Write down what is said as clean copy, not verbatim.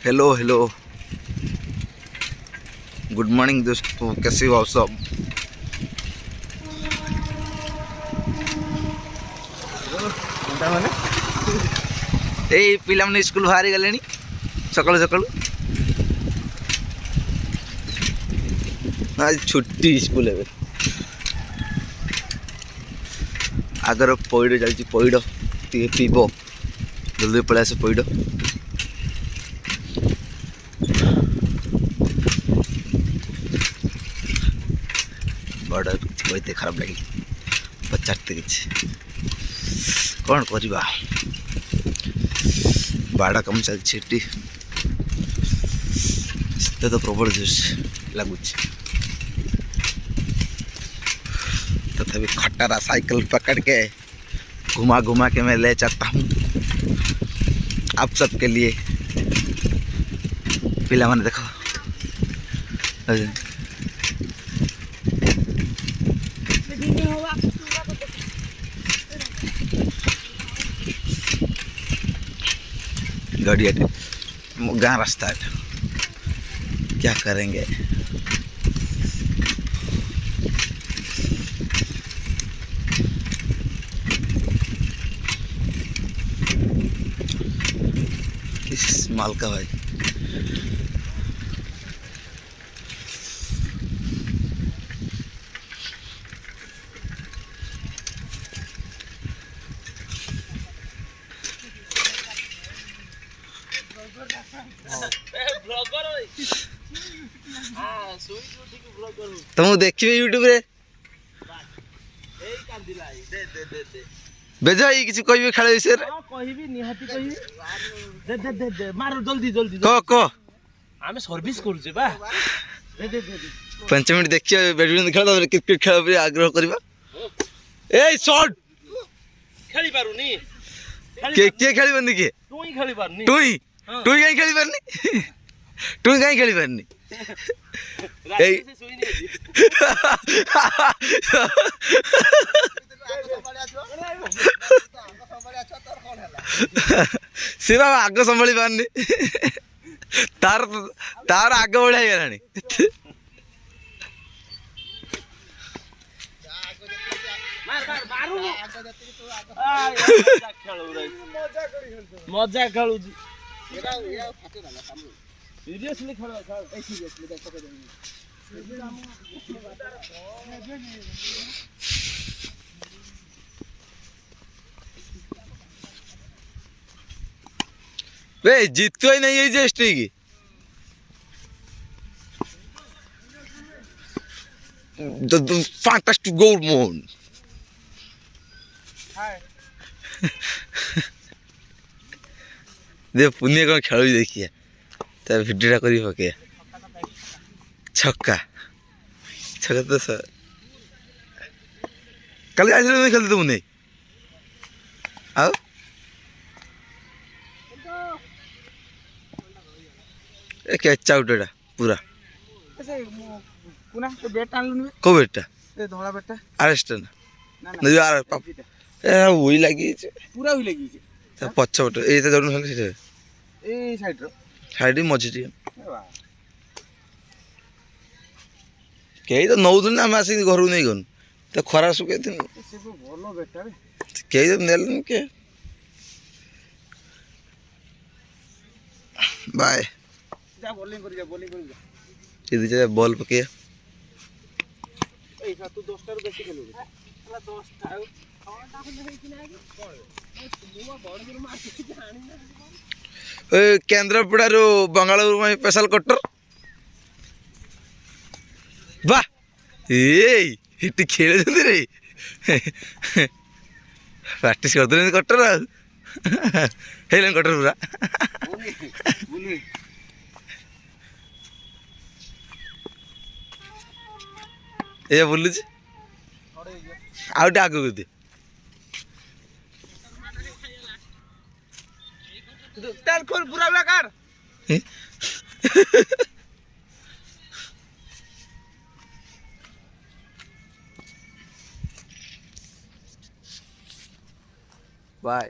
Hello hello good morning दोस्तों, कैसे हो आप सब। ए पिला मैंने स्कूल बाहरी गले सकालू सकालू आज छुट्टी स्कूल है। आगर पैड़ चलती पैड़ टे पीब जल्दी पलि आस पैड़ बड़ कहते खराब लगे पचारते कि कौन करवा बाड़ा कम चलती तो प्रबल जोश लगुच तथापि खटारा साइकिल पकड़ के घुमा घुमा के मैं ले जाता हूँ आप सबके लिए। पिला मैंने देखो गाड़ी गाँव रास्ता है, क्या करेंगे। किस माल का भाई तुम देखिए यूट्यूब रे बेजा किसी कहबे खेल विषय रे कहबी निहाती कहबी दे दे दे दे मार जल्दी जल्दी को आमे सर्विस करूचे बा दे दे दे 5 मिनट देखिए बैडमिंटन खेल क्रिकेट खेल पर आग्रह करबा। ए शॉट खेली पारुनी के खेली बन्नी के तू ही खेली पारुनी तू कहीं खेली पारनी तू कहीं खेली पारनी सी बाबा आग संभाली पारनी तार तार आग बढ़िया गलानी मजा खेलू सीरियसली खेल वे जीतो ही नहीं है जेस्टी की the fantastic goal moon दे पुण्य कौन खेल देखिए तब भिडियोटा कर पके छक्का छक्का तो सर कल आज नहीं खेलते तुम नहीं आओ कैच आउट एटा पूरा पुना तो बेट आनलुन को बेटा ए धोला बेटा अरेस्ट ना नहीं यार पाप ए वही लगी पूरा हुई लगी तो पछ बट ए तो जरूर खाली से ए साइड रो साइड मझी कई तो नौ दिन आम आसिक घर नहीं गन तो खरा सुखे थे कई तो नेल के बाय जा बॉलिंग कर सीधी जा बॉल पके ए तू 10 टा बेसी खेलु ला 10 टा खावाटा होले है कि ना कोन मुआ बड़ गुरु मार के जानी ना ए केंद्रापड़ा रो बंगालुरु में स्पेशल कटर वाह ए हिट खेल जंदी रे प्रैक्टिस करदे कटर हेलन कटर पूरा बुली ये बोलू आउटे आगू दे तेल खोल पूरा बेकार बाय।